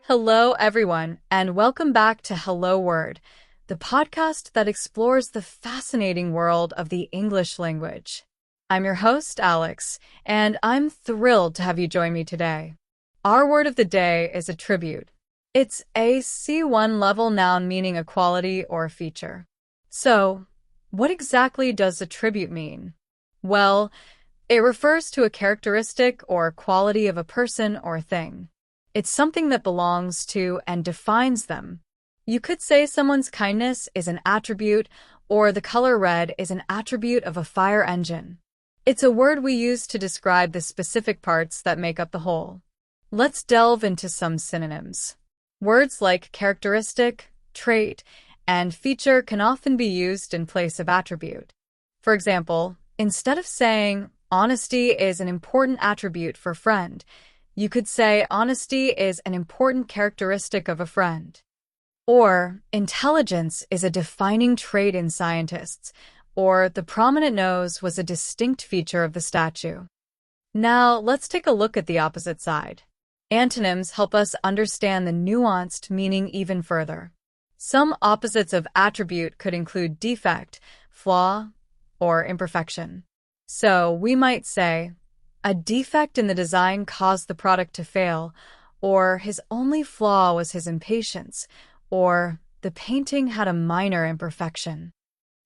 Hello, everyone, and welcome back to Hello Word, the podcast that explores the fascinating world of the English language. I'm your host, Alex, and I'm thrilled to have you join me today. Our word of the day is attribute. It's a C1 level noun meaning a quality or a feature. So, what exactly does attribute mean? Well, it refers to a characteristic or quality of a person or thing. It's something that belongs to and defines them. You could say someone's kindness is an attribute, or the color red is an attribute of a fire engine. It's a word we use to describe the specific parts that make up the whole. Let's delve into some synonyms. Words like characteristic, trait, and feature can often be used in place of attribute. For example, instead of saying, honesty is an important attribute for friend, you could say honesty is an important characteristic of a friend. Or intelligence is a defining trait in scientists, or the prominent nose was a distinct feature of the statue. Now, let's take a look at the opposite side. Antonyms help us understand the nuanced meaning even further. Some opposites of attribute could include defect, flaw, or imperfection. So we might say, a defect in the design caused the product to fail, or his only flaw was his impatience, or the painting had a minor imperfection.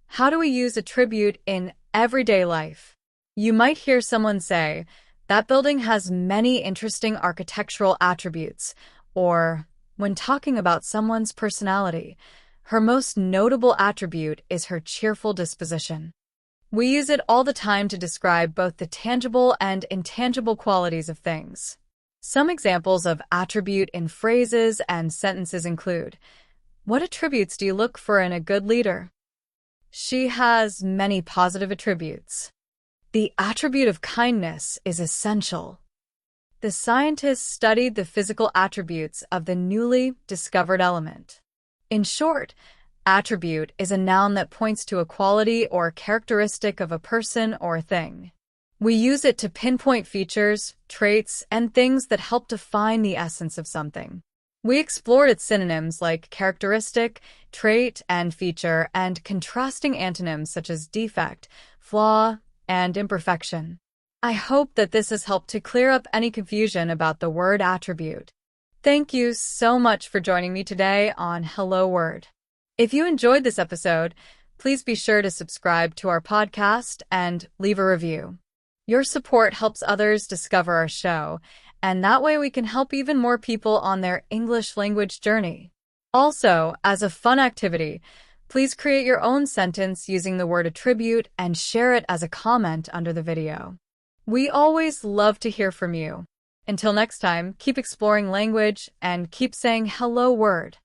How do we use attribute in everyday life? You might hear someone say, that building has many interesting architectural attributes, or when talking about someone's personality, her most notable attribute is her cheerful disposition. We use it all the time to describe both the tangible and intangible qualities of things. Some examples of attribute in phrases and sentences include, what attributes do you look for in a good leader? She has many positive attributes. The attribute of kindness is essential. The scientists studied the physical attributes of the newly discovered element. In short, attribute is a noun that points to a quality or characteristic of a person or thing. We use it to pinpoint features, traits, and things that help define the essence of something. We explored its synonyms like characteristic, trait, and feature, and contrasting antonyms such as defect, flaw, and imperfection. I hope that this has helped to clear up any confusion about the word attribute. Thank you so much for joining me today on Hello Word. If you enjoyed this episode, please be sure to subscribe to our podcast and leave a review. Your support helps others discover our show, and that way we can help even more people on their English language journey. Also, as a fun activity, please create your own sentence using the word attribute and share it as a comment under the video. We always love to hear from you. Until next time, keep exploring language and keep saying hello word.